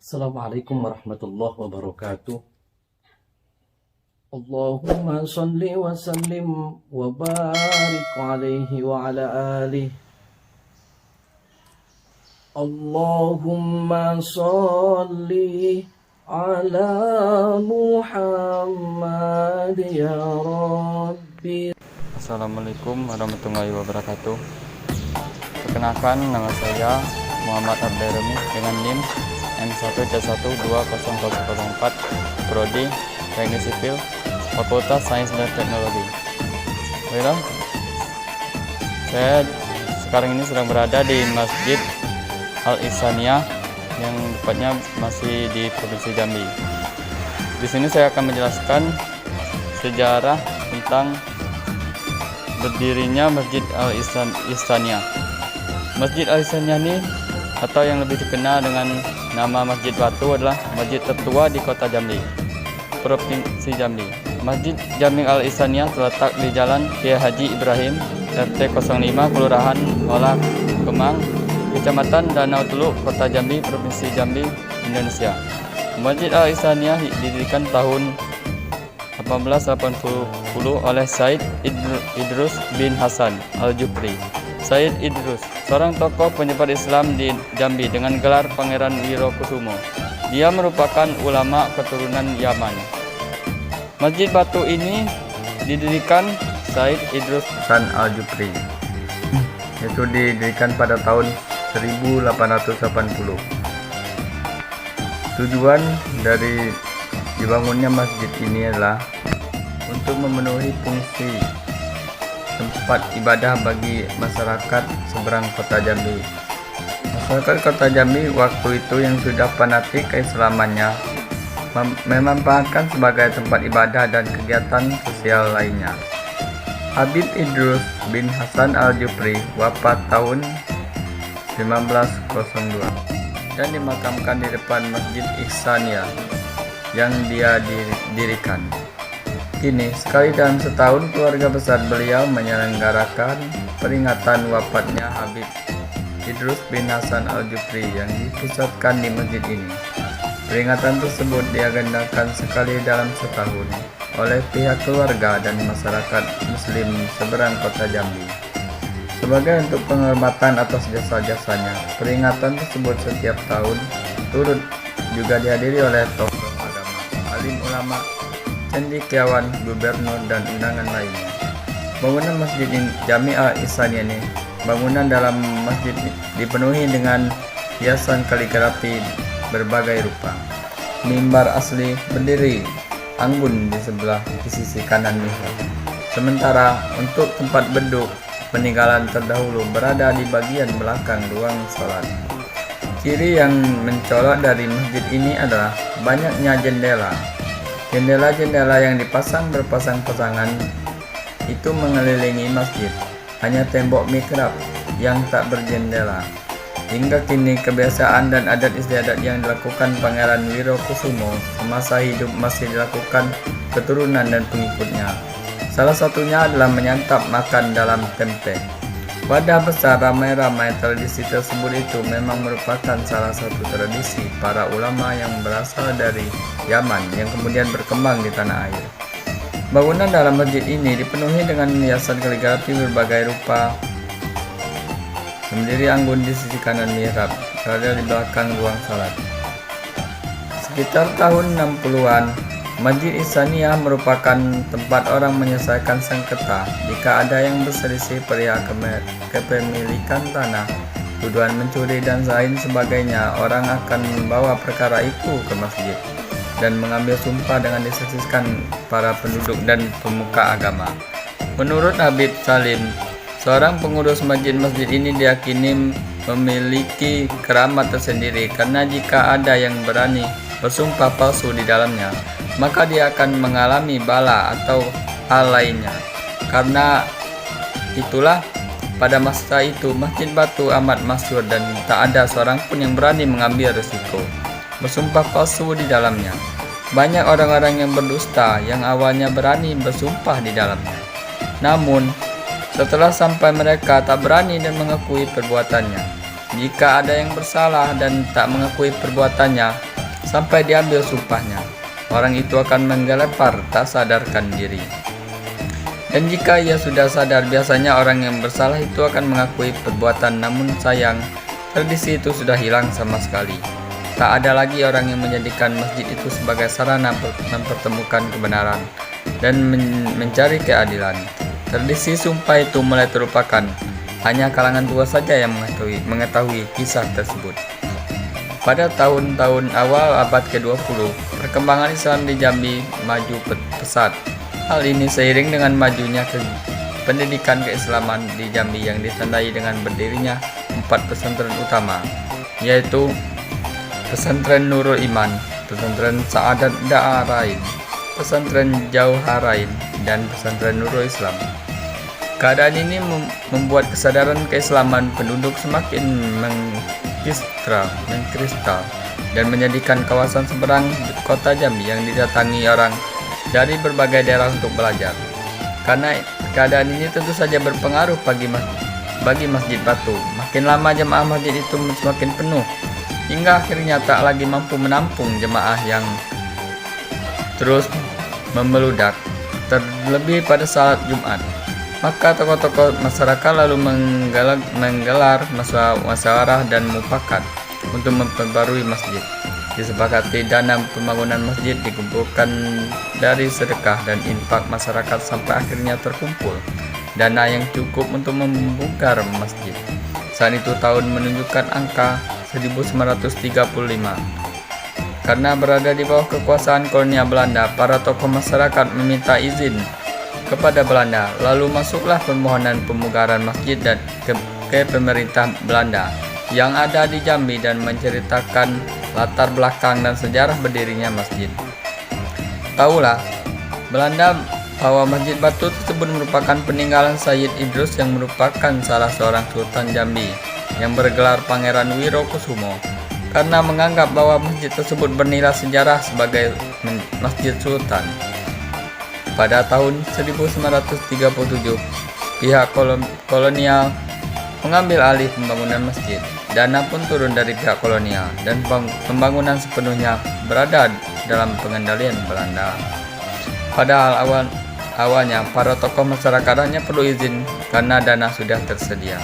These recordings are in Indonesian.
Assalamualaikum warahmatullahi wabarakatuh. Allahumma salli wa sallim wa barik alaihi wa ala alihi. Allahumma salli ala Muhammad ya Rabbi. Assalamualaikum warahmatullahi wabarakatuh. Perkenalkan, nama saya Muhammad Abderemi dengan NIM M1C120004, Prodi Teknik Sipil, Fakultas Sains dan Teknologi. Baiklah, saya sekarang ini sedang berada di Masjid Al-Ihsaniyah yang tepatnya masih di Provinsi Jambi. Di sini saya akan menjelaskan sejarah tentang berdirinya Masjid Al-Ihsaniyah. Masjid Al-Ihsaniyah ini, atau yang lebih dikenal dengan nama Masjid Batu, adalah masjid tertua di Kota Jambi, Provinsi Jambi. Masjid Jami Al-Ihsaniyah terletak di Jalan Kiai Haji Ibrahim, RT 05, Kelurahan Olah Kemang, Kecamatan Danau Teluk, Kota Jambi, Provinsi Jambi, Indonesia. Masjid Al-Ihsaniyah didirikan tahun 1880 oleh Said Idrus bin Hasan Al-Jufri. Said Idrus, seorang tokoh penyebar Islam di Jambi dengan gelar Pangeran Wirokusumo. Dia merupakan ulama keturunan Yaman. Masjid Batu ini didirikan Said Idrus Hasan Al-Jufri. Itu didirikan pada tahun 1880. Tujuan dari dibangunnya masjid ini adalah untuk memenuhi fungsi tempat ibadah bagi masyarakat seberang Kota Jambi. Masyarakat Kota Jambi waktu itu yang sudah fanatik keislamannya memanfaatkan sebagai tempat ibadah dan kegiatan sosial lainnya. Habib Idrus bin Hasan Al-Jufri wafat tahun 1902 dan dimakamkan di depan Masjid Ihsaniyah yang dia dirikan. Kini, sekali dalam setahun keluarga besar beliau menyelenggarakan peringatan wafatnya Habib Idrus bin Hasan Al-Jufri yang dipusatkan di masjid ini. Peringatan tersebut diagendakan sekali dalam setahun oleh pihak keluarga dan masyarakat muslim seberang Kota Jambi. Sebagai untuk penghormatan atas jasa-jasanya, peringatan tersebut setiap tahun turut juga dihadiri oleh tokoh agama, alim ulama, cendekiawan, gubernur, dan undangan lainnya. Bangunan Masjid Jami Al-Ihsaniyah ini, bangunan dalam masjid dipenuhi dengan hiasan kaligrafi berbagai rupa. Mimbar asli berdiri anggun di sisi kanan mihrab. Sementara untuk tempat beduk peninggalan terdahulu berada di bagian belakang ruang salat. Ciri yang mencolok dari masjid ini adalah banyaknya jendela. Jendela-jendela yang dipasang berpasang-pasangan itu mengelilingi masjid. Hanya tembok mihrab yang tak berjendela. Hingga kini kebiasaan dan adat istiadat yang dilakukan Pangeran Wirokusumo semasa hidup masih dilakukan keturunan dan pengikutnya. Salah satunya adalah menyantap makan dalam tempe. Wadah besar ramai-ramai tradisi tersebut itu memang merupakan salah satu tradisi para ulama yang berasal dari Yaman yang kemudian berkembang di tanah air. Bangunan dalam masjid ini dipenuhi dengan hiasan kaligrafi berbagai rupa. Berdiri anggun di sisi kanan mihrab, berada di belakang ruang salat. Sekitar tahun 60-an, Masjid Ihsaniyah merupakan tempat orang menyelesaikan sengketa jika ada yang berselisih perihal kepemilikan tanah, tuduhan mencuri dan lain sebagainya. Orang akan membawa perkara itu ke masjid dan mengambil sumpah dengan disaksikan para penduduk dan pemuka agama. Menurut Habib Salim, seorang pengurus masjid ini diyakini memiliki keramat tersendiri karena jika ada yang berani bersumpah palsu di dalamnya, maka dia akan mengalami bala atau hal lainnya. Karena itulah pada masa itu Masjid Batu amat masyhur dan tak ada seorang pun yang berani mengambil risiko bersumpah palsu di dalamnya. Banyak orang-orang yang berdusta yang awalnya berani bersumpah di dalamnya. Namun setelah sampai mereka tak berani dan mengakui perbuatannya. Jika ada yang bersalah dan tak mengakui perbuatannya, sampai diambil sumpahnya. Orang itu akan menggelepar tak sadarkan diri. Dan jika ia sudah sadar, biasanya orang yang bersalah itu akan mengakui perbuatan, namun sayang, tradisi itu sudah hilang sama sekali. Tak ada lagi orang yang menjadikan masjid itu sebagai sarana mempertemukan kebenaran dan mencari keadilan. Tradisi sumpah itu mulai terlupakan. Hanya kalangan tua saja yang mengetahui kisah tersebut. Pada tahun-tahun awal abad ke-20, perkembangan Islam di Jambi maju pesat. Hal ini seiring dengan majunya pendidikan keislaman di Jambi yang ditandai dengan berdirinya 4 pesantren utama, yaitu Pesantren Nurul Iman, Pesantren Sa'adat Da'arain, Pesantren Jauharain, dan Pesantren Nurul Islam. Keadaan ini membuat kesadaran keislaman penduduk semakin mengkristal dan menjadikan kawasan seberang kota Jambi yang didatangi orang dari berbagai daerah untuk belajar. Karena keadaan ini tentu saja berpengaruh bagi Masjid Batu. Makin lama jemaah masjid itu semakin penuh, hingga akhirnya tak lagi mampu menampung jemaah yang terus membeludak, terlebih pada salat Jumat. Maka tokoh-tokoh masyarakat lalu menggelar musyawarah dan mufakat untuk memperbarui masjid. Disepakati dana pembangunan masjid dikumpulkan dari sedekah dan infak masyarakat sampai akhirnya terkumpul dana yang cukup untuk membongkar masjid. Saat itu tahun menunjukkan angka 1935. Karena berada di bawah kekuasaan kolonial Belanda, para tokoh masyarakat meminta izin kepada Belanda. Lalu masuklah permohonan pemugaran masjid dan ke pemerintah Belanda yang ada di Jambi dan menceritakan latar belakang dan sejarah berdirinya masjid. Tahulah Belanda bahwa Masjid Batu tersebut merupakan peninggalan Sayyid Idrus yang merupakan salah seorang Sultan Jambi yang bergelar Pangeran Wirokusumo, karena menganggap bahwa masjid tersebut bernilai sejarah sebagai masjid sultan. Pada tahun 1937, pihak kolonial mengambil alih pembangunan masjid. Dana pun turun dari pihak kolonial dan pembangunan sepenuhnya berada dalam pengendalian Belanda. Padahal awalnya para tokoh masyarakat hanya perlu izin karena dana sudah tersedia.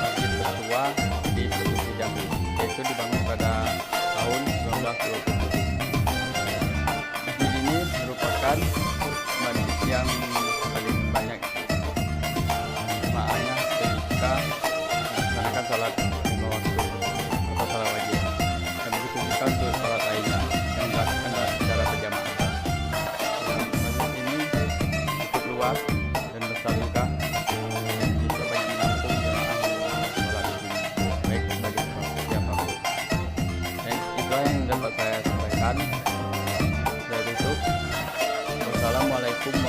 Masjid tertua di Provinsi Jambi, yaitu dibangun pada tahun 1927. Masjid ini merupakan masjid yang paling banyak jemaahnya ketika melaksanakan salat lima waktu atau salat wajib, dan begitu juga untuk salat lainnya yang dilakukan secara berjamaah. Masjid ini cukup luas dan besar juga. Yang dapat saya sampaikan. Dari itu, wassalamualaikum warahmatullahi wabarakatuh.